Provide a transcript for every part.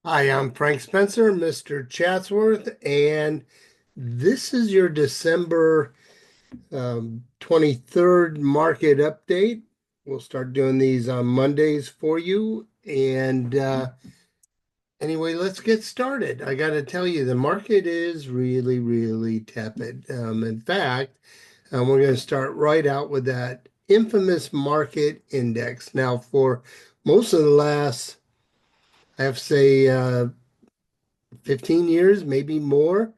Hi, I'm Frank Spencer, Mr. Chatsworth, and this is your December 23rd market update. We'll start doing these on Mondays for you. Anyway, let's get started. I got to tell you, the market is really, really tepid. In fact, we're going to start right out with that infamous market index. Now, for most of the last, I have to say, 15 years, maybe more.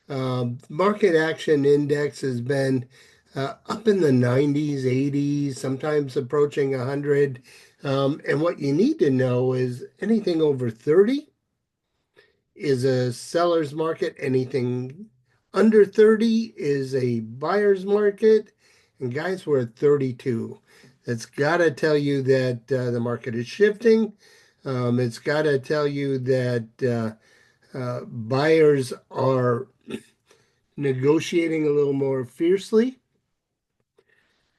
Market action index has been up in the 90s, 80s, sometimes approaching 100. And what you need to know is anything over 30 is a seller's market. Anything under 30 is a buyer's market. And guys, we're at 32. That's got to tell you that the market is shifting. It's got to tell you that buyers are negotiating a little more fiercely.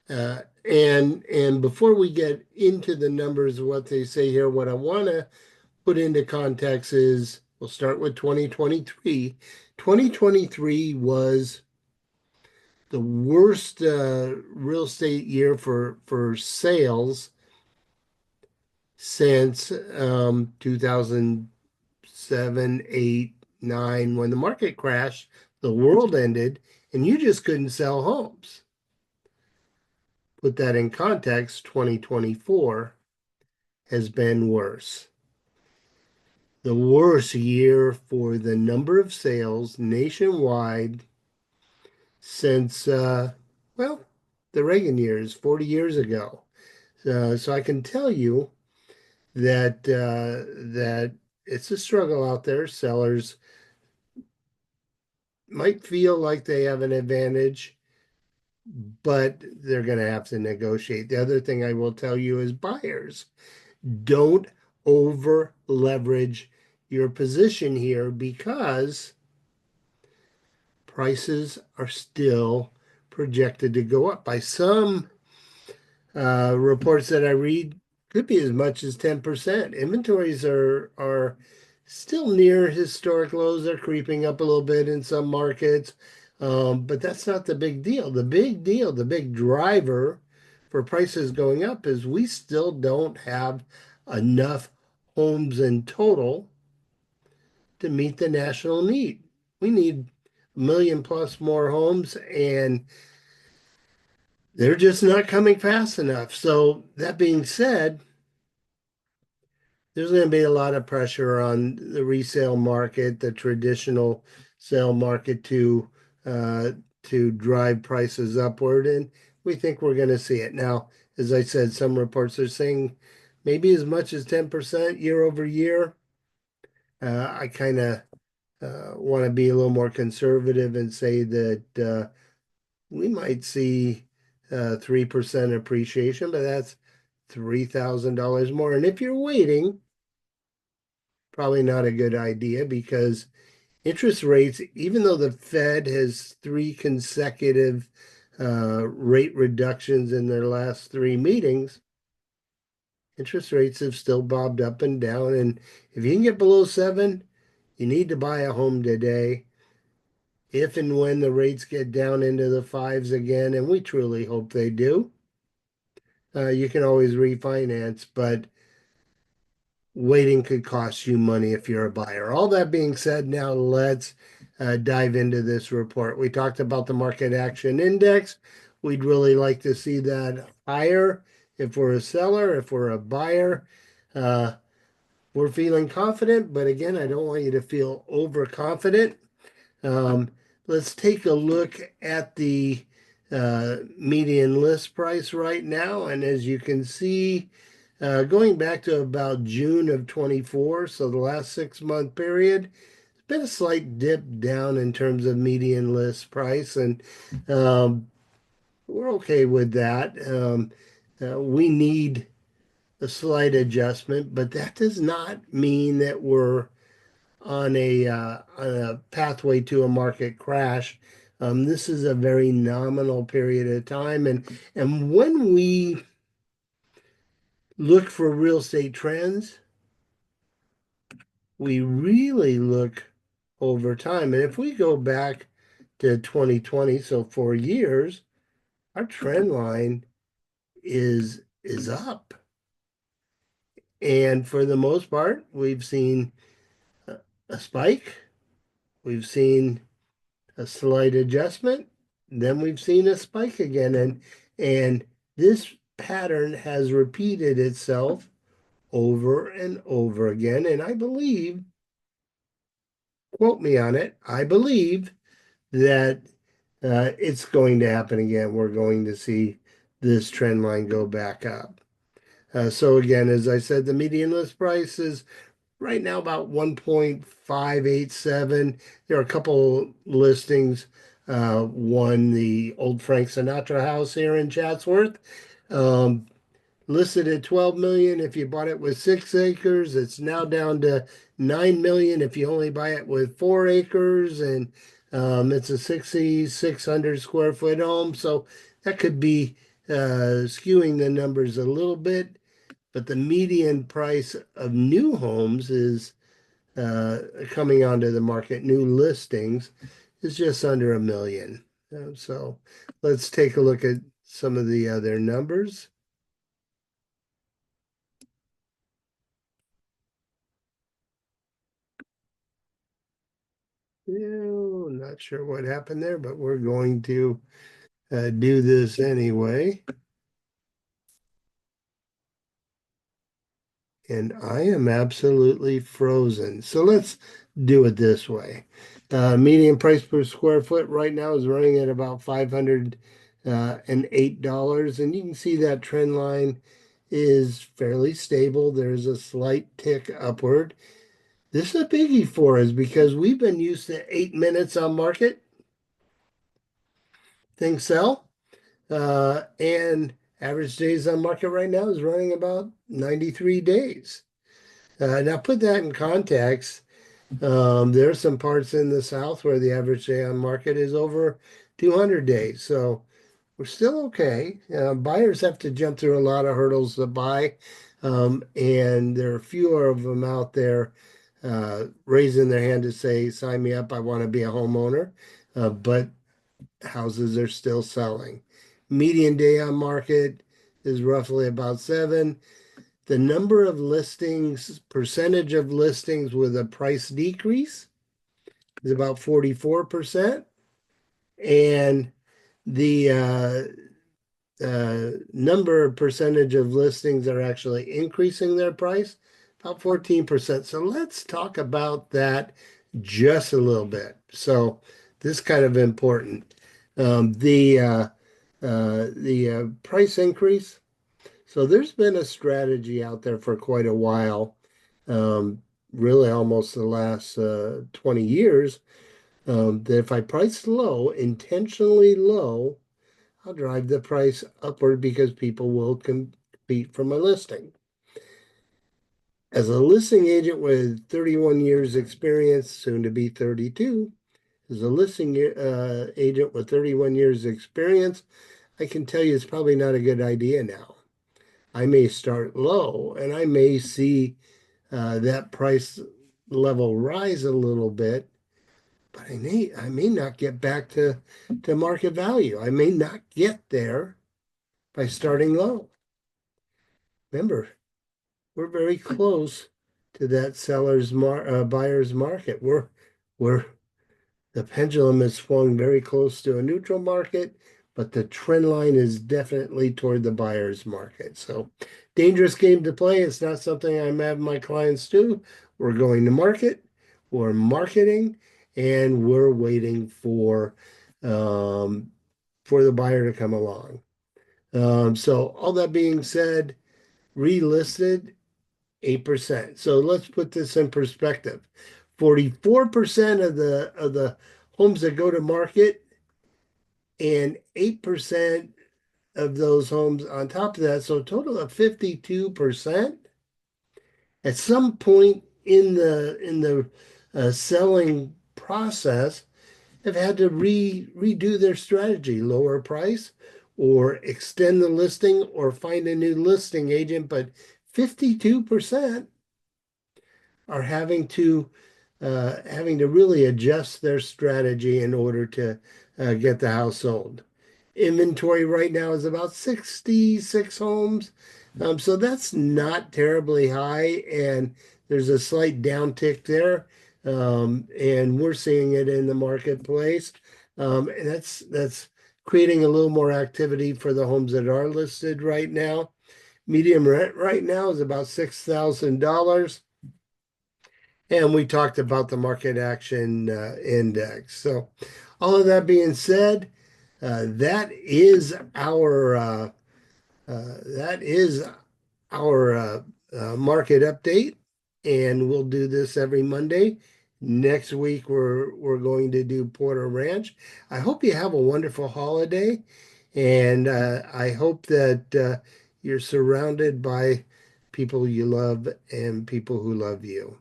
And before we get into the numbers of what they say here, what I want to put into context is we'll start with 2023. 2023 was the worst real estate year for sales since 2007, 8, 9, when the market crashed, the world ended, and you just couldn't sell homes. Put that in context, 2024 has been worse. The worst year for the number of sales nationwide since, well, the Reagan years, 40 years ago. So I can tell you that it's a struggle out there. Sellers might feel like they have an advantage, but they're going to have to negotiate. The other thing I will tell you is buyers don't over leverage your position here because prices are still projected to go up by some reports that I read could be as much as 10%. Inventories are still near historic lows. They're creeping up a little bit in some markets. But that's not the big deal. The big deal, the big driver for prices going up is we still don't have enough homes in total to meet the national need. We need a million plus more homes, and they're just not coming fast enough. So, that being said, there's going to be a lot of pressure on the resale market, the traditional sale market uh, to drive prices upward, and we think we're going to see it now. As I said, some reports are saying maybe as much as 10% year over year. I kind of want to be a little more conservative and say that we might see 3% appreciation, but that's $3,000 more. And if you're waiting, probably not a good idea because interest rates, even though the Fed has three consecutive rate reductions in their last three meetings, interest rates have still bobbed up and down. And if you can get below 7, you need to buy a home today. If and when the rates get down into the fives again, and we truly hope they do, you can always refinance, but waiting could cost you money if you're a buyer. All that being said, now let's dive into this report. We talked about the market action index. We'd really like to see that higher if we're a seller, if we're a buyer. Uh, we're feeling confident, but again, I don't want you to feel overconfident. Um, let's take a look at the median list price right now. And as you can see, going back to about June of 24, so the last 6 month period, it's been a slight dip down in terms of median list price, and um, we're okay with that. We need a slight adjustment, but that does not mean that we're on a pathway to a market crash. This is a very nominal period of time, and when we look for real estate trends, we really look over time, and if we go back to 2020, so 4 years, our trend line is up. And for the most part, we've seen a spike, we've seen a slight adjustment, then we've seen a spike again, and this pattern has repeated itself over and over again. And I believe, quote me on it, I believe that it's going to happen again. We're going to see this trend line go back up. So again, as I said, the median list price is right now about 1.587. There are a couple listings. One, the old Frank Sinatra house here in Chatsworth, um, listed at 12 million. If you bought it with 6 acres, it's now down to 9 million if you only buy it with 4 acres, and it's a 6,600 square foot home. So that could be skewing the numbers a little bit, but the median price of new homes is coming onto the market, new listings, is just under 1 million. So let's take a look at some of the other numbers. Not sure what happened there, but we're going to do this anyway. And I am absolutely frozen. So let's do it this way. Median price per square foot right now is running at about $508. And you can see that trend line is fairly stable. There's a slight tick upward. This is a biggie for us because we've been used to 8 minutes on market. Things sell. And average days on market right now is running about 93 days. Now, put that in context. There are some parts in the South where the average day on market is over 200 days. So we're still okay. Buyers have to jump through a lot of hurdles to buy. And there are fewer of them out there raising their hand to say, sign me up, I want to be a homeowner. But houses are still selling. Median day on market is roughly about 7. The number of listings, percentage of listings with a price decrease is about 44%. And the number of percentage of listings are actually increasing their price, about 14%. So let's talk about that just a little bit. So this is kind of important. The price increase. So there's been a strategy out there for quite a while, really almost the last 20 years, that if I price low, intentionally low, I'll drive the price upward because people will compete for my listing. As a listing agent with 31 years experience, soon to be 32, as a listing agent with 31 years experience, I can tell you it's probably not a good idea now. I may start low and I may see that price level rise a little bit, but I may not get back to market value. I may not get there by starting low. Remember, we're very close to that buyer's market. We're The pendulum has swung very close to a neutral market, but the trend line is definitely toward the buyer's market. So dangerous game to play. It's not something I'm having my clients do. We're going to market, we're marketing, and we're waiting for the buyer to come along. So all that being said, relisted 8%. So let's put this in perspective. 44% of the homes that go to market, and 8% of those homes on top of that, so a total of 52%. At some point in the selling process, have had to redo their strategy, lower price, or extend the listing, or find a new listing agent. But 52% are having to really adjust their strategy in order to get the house sold. Inventory right now is about 66 homes. So that's not terribly high, and there's a slight downtick there. And we're seeing it in the marketplace. And that's creating a little more activity for the homes that are listed right now. Medium rent right now is about $6,000. And we talked about the market action index. So, all of that being said, that is our market update, and we'll do this every Monday. Next week we're going to do Porter Ranch. I hope you have a wonderful holiday, and I hope that you're surrounded by people you love and people who love you.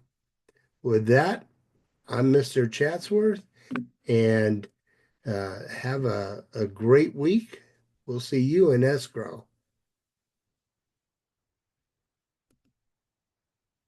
With that, I'm Mr. Chatsworth, and have a great week. We'll see you in escrow.